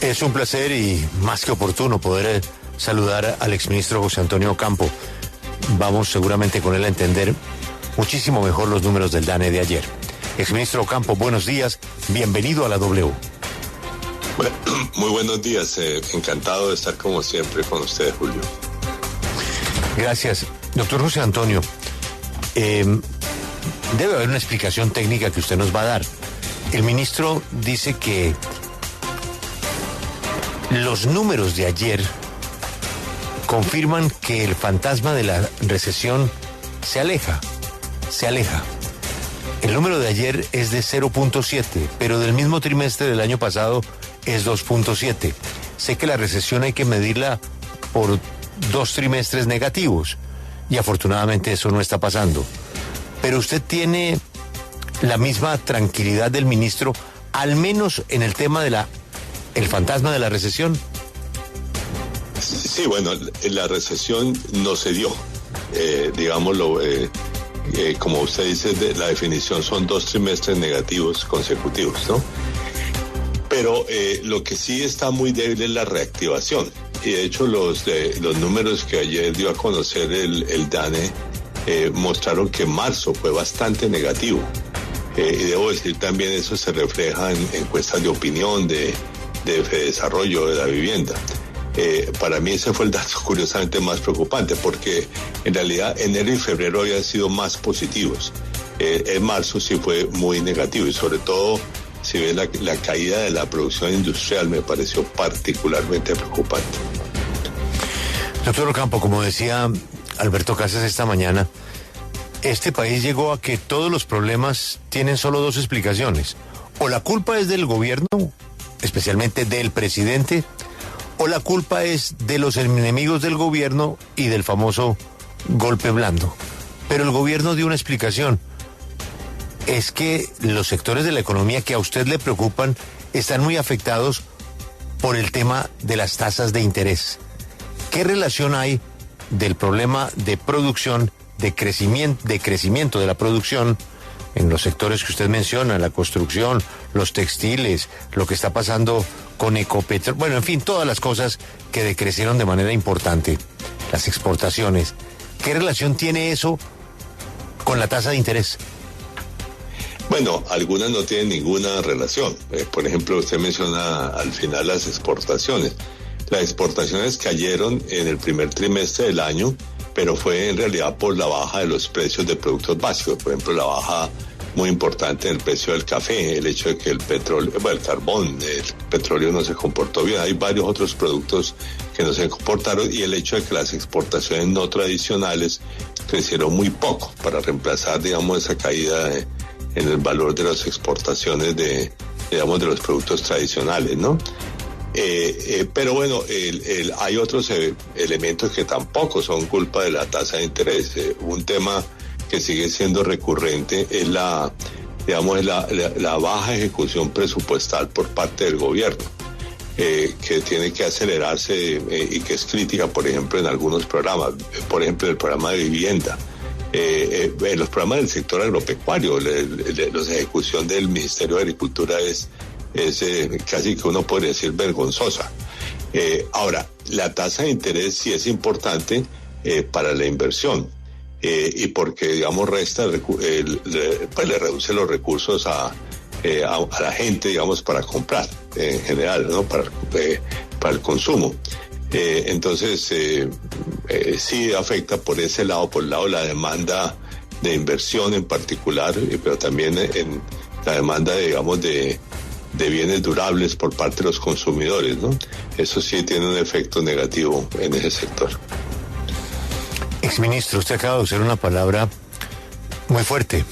Es un placer y más que oportuno poder saludar al exministro José Antonio Campo. Vamos seguramente con él a entender muchísimo mejor los números del DANE de ayer. Exministro Campo, buenos días, bienvenido a la W. Bueno, muy buenos días, encantado de estar como siempre con ustedes, Julio. Gracias. Doctor José Antonio, debe haber una explicación técnica que usted nos va a dar. El ministro dice que los números de ayer confirman que el fantasma de la recesión se aleja. El número de ayer es de 0.7, pero del mismo trimestre del año pasado es 2.7. Sé que la recesión hay que medirla por 2 trimestres negativos y afortunadamente eso no está pasando. Pero usted tiene la misma tranquilidad del ministro, al menos en el tema de el fantasma de la recesión. Sí, bueno, la recesión no se dio, digámoslo, como usted dice, la definición son 2 trimestres negativos consecutivos, ¿no? Pero lo que sí está muy débil es la reactivación. Y de hecho los números que ayer dio a conocer el DANE mostraron que marzo fue bastante negativo. Y debo decir también eso se refleja en encuestas de opinión de Desarrollo de la Vivienda. Para mí ese fue el dato curiosamente más preocupante, porque en realidad enero y febrero habían sido más positivos. En marzo sí fue muy negativo, y sobre todo si ve la caída de la producción industrial me pareció particularmente preocupante. Doctor Ocampo, como decía Alberto Casas esta mañana, este país llegó a que todos los problemas tienen solo 2 explicaciones. O la culpa es del gobierno, especialmente del presidente, o la culpa es de los enemigos del gobierno y del famoso golpe blando. Pero el gobierno dio una explicación. Es que los sectores de la economía que a usted le preocupan están muy afectados por el tema de las tasas de interés. ¿Qué relación hay del problema de producción, de crecimiento de la producción en los sectores que usted menciona, la construcción, los textiles, lo que está pasando con Ecopetrol, bueno, en fin, todas las cosas que decrecieron de manera importante, las exportaciones? ¿Qué relación tiene eso con la tasa de interés? Bueno, algunas no tienen ninguna relación. Por ejemplo, usted menciona al final las exportaciones. Las exportaciones cayeron en el primer trimestre del año, pero fue en realidad por la baja de los precios de productos básicos. Por ejemplo, la baja muy importante en el precio del café, el hecho de que el petróleo, el carbón, el petróleo no se comportó bien. Hay varios otros productos que no se comportaron, y el hecho de que las exportaciones no tradicionales crecieron muy poco para reemplazar, digamos, esa caída en el valor de las exportaciones de los productos tradicionales, ¿no? Pero bueno, hay otros elementos que tampoco son culpa de la tasa de interés. Un tema que sigue siendo recurrente es la baja ejecución presupuestal por parte del gobierno, que tiene que acelerarse y que es crítica, por ejemplo, en algunos programas, por ejemplo, el programa de vivienda. En los programas del sector agropecuario, la ejecución del Ministerio de Agricultura es casi que uno podría decir vergonzosa. Ahora, la tasa de interés sí es importante para la inversión, y porque, digamos, le reduce los recursos a la gente, digamos, para comprar en general, ¿no? Para el consumo. Entonces, sí afecta por ese lado, por el lado de la demanda de inversión en particular, pero también en la demanda, digamos, de bienes durables por parte de los consumidores, ¿no? Eso sí tiene un efecto negativo en ese sector. Exministro, usted acaba de usar una palabra muy fuerte,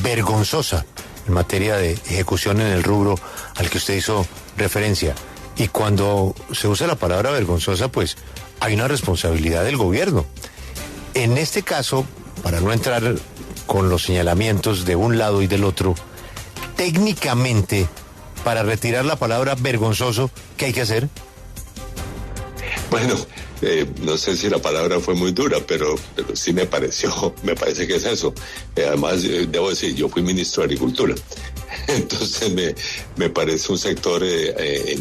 vergonzosa, en materia de ejecución en el rubro al que usted hizo referencia. Y cuando se usa la palabra vergonzosa, pues hay una responsabilidad del gobierno. En este caso, para no entrar con los señalamientos de un lado y del otro, técnicamente, para retirar la palabra vergonzoso, ¿qué hay que hacer? Bueno, no sé si la palabra fue muy dura, pero sí me parece que es eso. Además, debo decir, yo fui ministro de Agricultura, entonces me parece un sector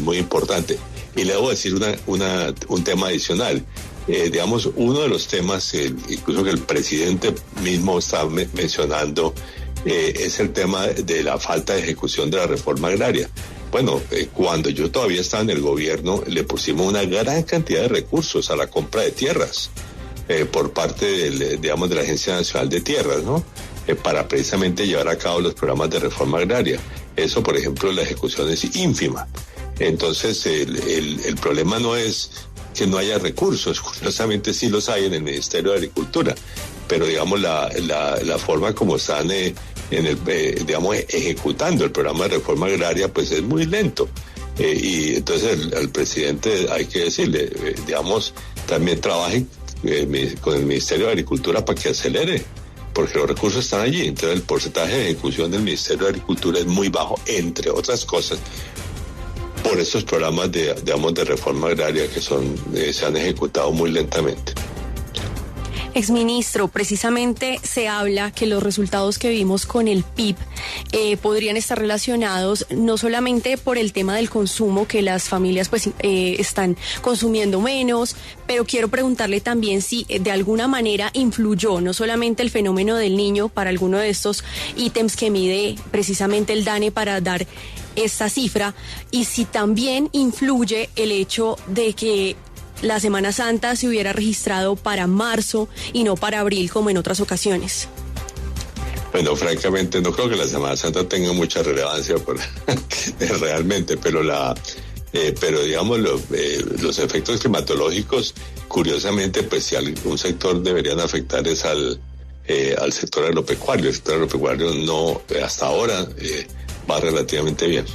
muy importante. Y le debo decir un tema adicional. Digamos, uno de los temas, incluso que el presidente mismo estaba mencionando, es el tema de la falta de ejecución de la reforma agraria. Bueno, cuando yo todavía estaba en el gobierno, le pusimos una gran cantidad de recursos a la compra de tierras por parte de la Agencia Nacional de Tierras, ¿no? Para precisamente llevar a cabo los programas de reforma agraria. Eso, por ejemplo, la ejecución es ínfima. Entonces, el problema no es que no haya recursos, curiosamente sí los hay en el Ministerio de Agricultura, pero digamos la forma como están ejecutando el programa de reforma agraria, pues es muy lento. Y entonces al presidente hay que decirle, también trabaje con el Ministerio de Agricultura para que acelere, porque los recursos están allí. Entonces el porcentaje de ejecución del Ministerio de Agricultura es muy bajo, entre otras cosas, por estos programas de reforma agraria que se han ejecutado muy lentamente. Exministro, precisamente se habla que los resultados que vimos con el PIB podrían estar relacionados no solamente por el tema del consumo, que las familias pues están consumiendo menos, pero quiero preguntarle también si de alguna manera influyó no solamente el fenómeno del Niño para alguno de estos ítems que mide precisamente el DANE para dar esta cifra, y si también influye el hecho de que la Semana Santa se hubiera registrado para marzo y no para abril como en otras ocasiones. Bueno, francamente no creo que la Semana Santa tenga mucha relevancia realmente, pero digamos los efectos climatológicos, curiosamente, pues si algún sector deberían afectar es al sector agropecuario. El sector agropecuario no, hasta ahora, va relativamente bien.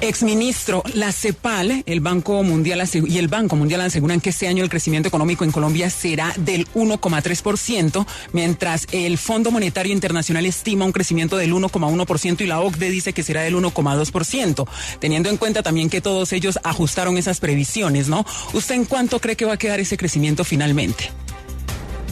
Exministro, la CEPAL, el Banco Mundial y el Banco Mundial aseguran que este año el crecimiento económico en Colombia será del 1,3%, mientras el Fondo Monetario Internacional estima un crecimiento del 1,1% y la OCDE dice que será del 1,2%, teniendo en cuenta también que todos ellos ajustaron esas previsiones, ¿no? ¿Usted en cuánto cree que va a quedar ese crecimiento finalmente?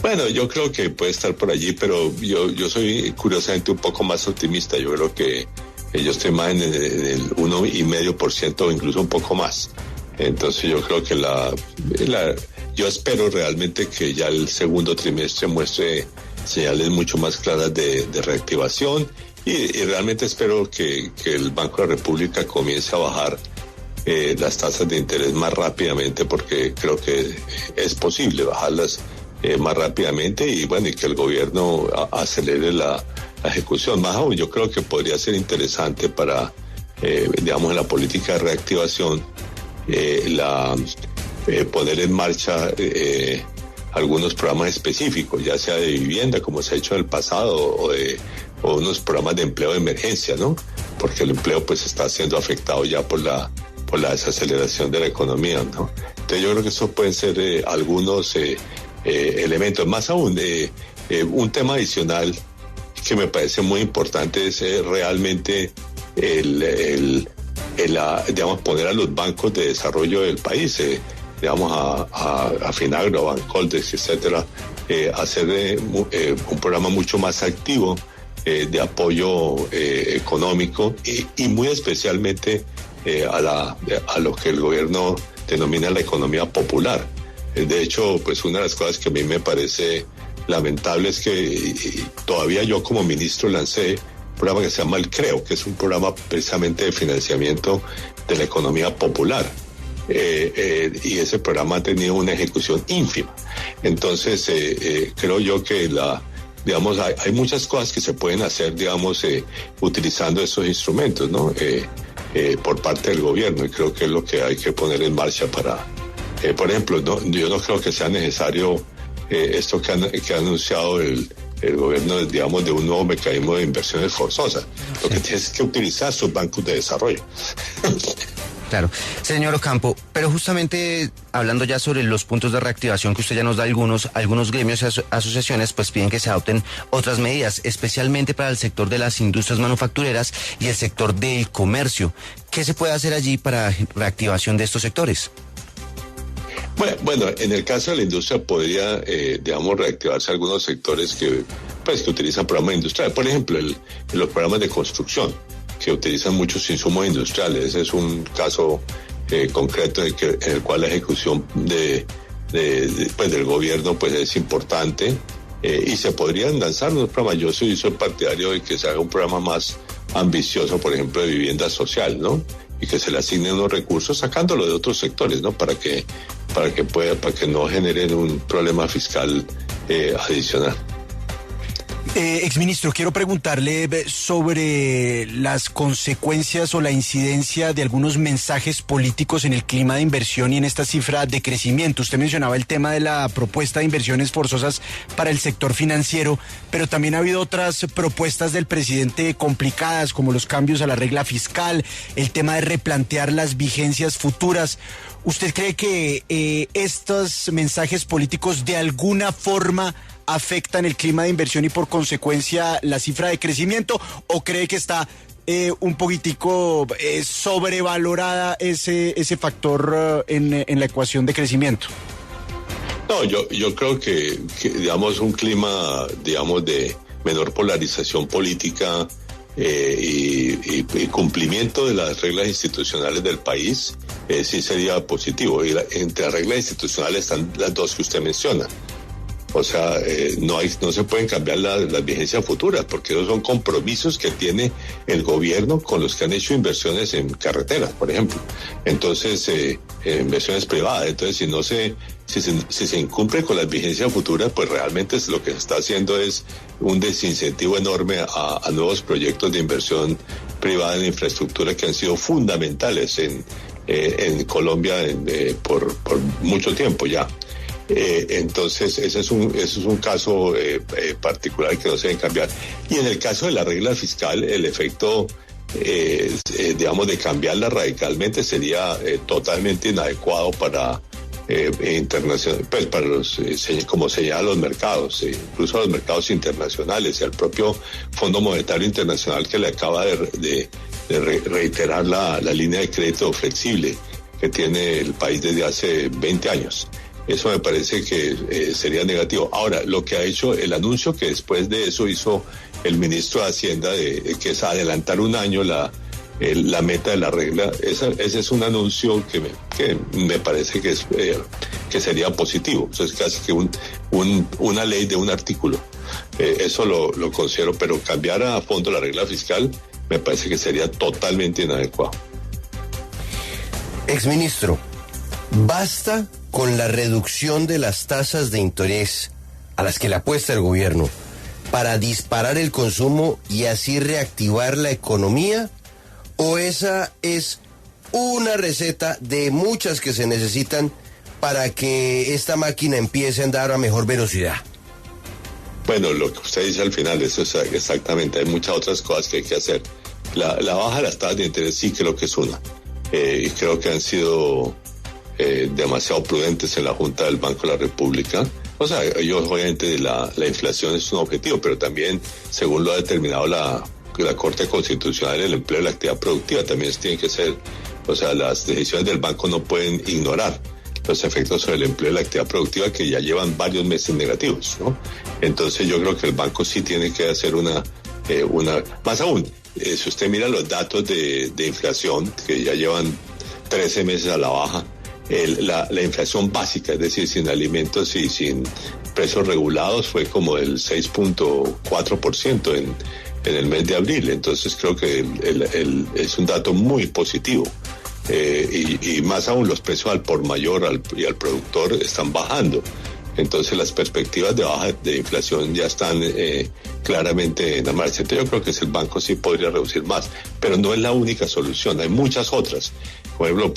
Bueno, yo creo que puede estar por allí, pero yo soy curiosamente un poco más optimista. Yo creo que ellos teman en el 1,5% o incluso un poco más. Entonces yo creo que yo espero realmente que ya el segundo trimestre muestre señales mucho más claras de reactivación y realmente espero que el Banco de la República comience a bajar las tasas de interés más rápidamente, porque creo que es posible bajarlas más rápidamente y que el gobierno acelere la ejecución. Más aún, yo creo que podría ser interesante para, en la política de reactivación, poner en marcha algunos programas específicos, ya sea de vivienda, como se ha hecho en el pasado, o unos programas de empleo de emergencia, ¿no? Porque el empleo pues está siendo afectado ya por la desaceleración de la economía, ¿no? Entonces yo creo que eso pueden ser algunos elementos. Más aún, un tema adicional que me parece muy importante es realmente poner a los bancos de desarrollo del país, a Finagro, Bancoldex, etcétera, hacer un programa mucho más activo de apoyo económico y muy especialmente a lo que el gobierno denomina la economía popular. De hecho, pues una de las cosas que a mí me parece lamentable es que todavía yo como ministro lancé un programa que se llama el CREO, que es un programa precisamente de financiamiento de la economía popular. Y ese programa ha tenido una ejecución ínfima. Entonces, creo yo que hay muchas cosas que se pueden hacer, utilizando esos instrumentos, ¿no? Por parte del gobierno, y creo que es lo que hay que poner en marcha para, por ejemplo, yo no creo que sea necesario esto que ha anunciado el gobierno, de un nuevo mecanismo de inversiones forzosas. Lo que tienes que utilizar sus bancos de desarrollo. Claro. Señor Ocampo, pero justamente hablando ya sobre los puntos de reactivación que usted ya nos da algunos gremios y asociaciones pues piden que se adopten otras medidas, especialmente para el sector de las industrias manufactureras y el sector del comercio. ¿Qué se puede hacer allí para reactivación de estos sectores? Bueno, en el caso de la industria podría, reactivarse algunos sectores que utilizan programas industriales. Por ejemplo, los programas de construcción. que utilizan muchos insumos industriales. Ese es un caso concreto en el cual la ejecución pues del gobierno pues es importante, y se podrían lanzar unos programas. Yo soy partidario de que se haga un programa más ambicioso, por ejemplo, de vivienda social, ¿no? Y que se le asignen unos recursos sacándolo de otros sectores, ¿no? Para que no generen un problema fiscal adicional. Exministro, quiero preguntarle sobre las consecuencias o la incidencia de algunos mensajes políticos en el clima de inversión y en esta cifra de crecimiento. Usted mencionaba el tema de la propuesta de inversiones forzosas para el sector financiero, pero también ha habido otras propuestas del presidente complicadas, como los cambios a la regla fiscal, el tema de replantear las vigencias futuras. ¿Usted cree que estos mensajes políticos de alguna forma afectan el clima de inversión y por consecuencia la cifra de crecimiento, o cree que está un poquitico sobrevalorada ese factor en la ecuación de crecimiento? No, yo creo que digamos un clima, digamos, de menor polarización política y cumplimiento de las reglas institucionales del país sí sería positivo. Y entre las reglas institucionales están las dos que usted menciona. O sea, no se pueden cambiar las vigencias futuras, porque esos son compromisos que tiene el gobierno con los que han hecho inversiones en carreteras, por ejemplo. Entonces, inversiones privadas. Entonces, si se incumple con las vigencias futuras, pues realmente lo que se está haciendo es un desincentivo enorme a nuevos proyectos de inversión privada en infraestructura que han sido fundamentales en Colombia por mucho tiempo ya. Entonces ese es un caso particular que no se debe cambiar. Y en el caso de la regla fiscal, el efecto digamos de cambiarla radicalmente sería totalmente inadecuado para internacional, pues para como señalan los mercados, incluso los mercados internacionales y al propio Fondo Monetario Internacional, que le acaba de reiterar la línea de crédito flexible que tiene el país desde hace 20 años. Eso me parece que sería negativo. Ahora, lo que ha hecho, el anuncio que después de eso hizo el ministro de Hacienda, que es adelantar un año la meta de la regla, ese es un anuncio que me parece que sería positivo. Eso es casi que una ley de un artículo. Eso lo considero, pero cambiar a fondo la regla fiscal me parece que sería totalmente inadecuado. Exministro, basta con la reducción de las tasas de interés a las que le apuesta el gobierno para disparar el consumo y así reactivar la economía, ¿o esa es una receta de muchas que se necesitan para que esta máquina empiece a andar a mejor velocidad? Bueno, lo que usted dice al final, eso es exactamente, hay muchas otras cosas que hay que hacer. La baja de las tasas de interés sí creo que es una, y creo que han sido demasiado prudentes en la Junta del Banco de la República. O sea, ellos obviamente la inflación es un objetivo, pero también, según lo ha determinado la Corte Constitucional, el empleo y la actividad productiva también tienen que ser, o sea, las decisiones del banco no pueden ignorar los efectos sobre el empleo y la actividad productiva, que ya llevan varios meses negativos, ¿no? Entonces yo creo que el banco sí tiene que hacer una más aún, si usted mira los datos de inflación, que ya llevan 13 meses a la baja, la inflación básica, es decir, sin alimentos y sin precios regulados, fue como del 6.4% en el mes de abril. Entonces creo que es un dato muy positivo. Y más aún, los precios al por mayor y al productor están bajando. Entonces las perspectivas de baja de inflación ya están claramente en la marcha. Entonces yo creo que el banco sí podría reducir más, pero no es la única solución, hay muchas otras. Por ejemplo,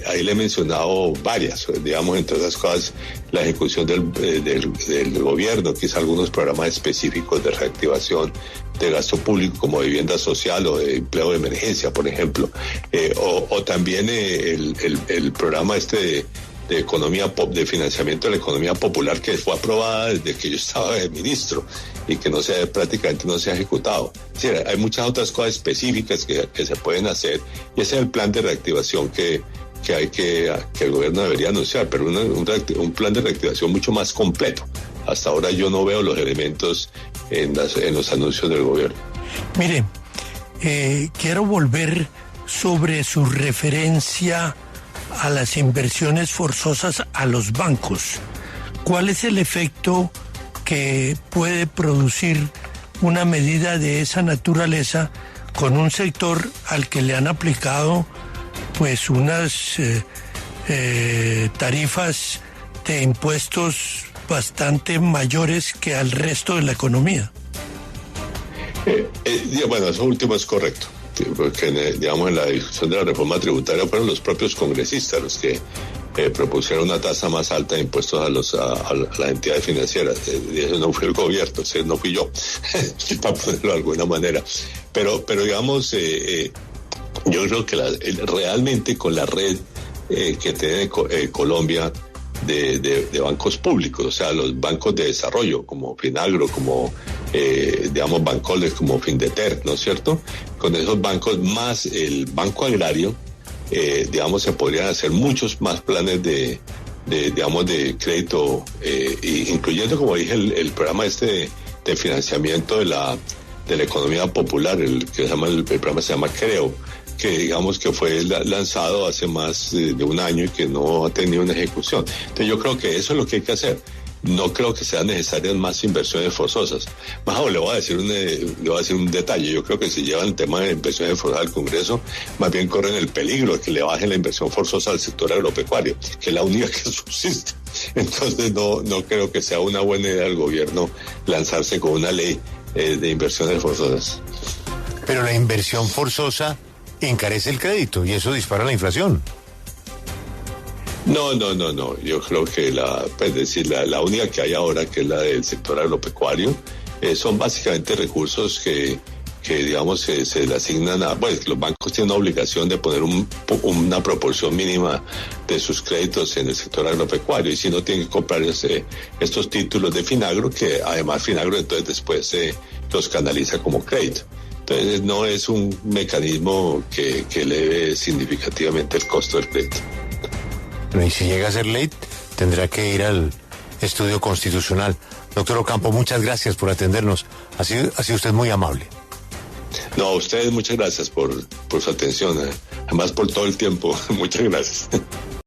ahí le he mencionado varias, digamos, entre otras cosas, la ejecución del gobierno, quizá algunos programas específicos de reactivación de gasto público, como vivienda social o de empleo de emergencia, por ejemplo, o también el programa de economía de financiamiento de la economía popular, que fue aprobada desde que yo estaba de ministro y que prácticamente no se ha ejecutado. Es decir, hay muchas otras cosas específicas que se pueden hacer, y ese es el plan de reactivación que el gobierno debería anunciar, pero un plan de reactivación mucho más completo. Hasta ahora yo no veo los elementos en los anuncios del gobierno. Mire, quiero volver sobre su referencia a las inversiones forzosas a los bancos. ¿Cuál es el efecto que puede producir una medida de esa naturaleza con un sector al que le han aplicado pues unas tarifas de impuestos bastante mayores que al resto de la economía? Bueno, eso último es correcto, porque digamos en la discusión de la reforma tributaria fueron los propios congresistas los que propusieron una tasa más alta de impuestos a las entidades financieras. Y eso no fue el gobierno, no fui yo, para ponerlo de alguna manera. Pero digamos, yo creo que realmente con la red que tiene Colombia de bancos públicos, o sea, los bancos de desarrollo como Finagro, como digamos Bancoles, como Findeter, ¿no es cierto? Con esos bancos más el Banco Agrario, digamos, se podrían hacer muchos más planes digamos, de crédito, incluyendo, como dije, el programa de financiamiento de la economía popular, el programa se llama Creo, que digamos que fue lanzado hace más de un año y que no ha tenido una ejecución. Entonces yo creo que eso es lo que hay que hacer. No creo que sean necesarias más inversiones forzosas. Más aún, le voy a decir un detalle. Yo creo que si llevan el tema de inversiones forzosas al Congreso, más bien corren el peligro de que le bajen la inversión forzosa al sector agropecuario, que es la única que subsiste. Entonces no creo que sea una buena idea del gobierno lanzarse con una ley de inversiones forzosas. Pero la inversión forzosa encarece el crédito y eso dispara la inflación. No. Yo creo que la única que hay ahora, que es la del sector agropecuario, son básicamente recursos que digamos se le asignan los bancos tienen una obligación de poner una proporción mínima de sus créditos en el sector agropecuario, y si no tienen que comprar estos títulos de Finagro, que además Finagro entonces después los canaliza como crédito. Entonces no es un mecanismo que eleve significativamente el costo del crédito. Bueno, y si llega a ser ley, tendrá que ir al estudio constitucional. Doctor Ocampo, muchas gracias por atendernos. Ha sido usted muy amable. No, a ustedes muchas gracias por su atención, además por todo el tiempo. Muchas gracias.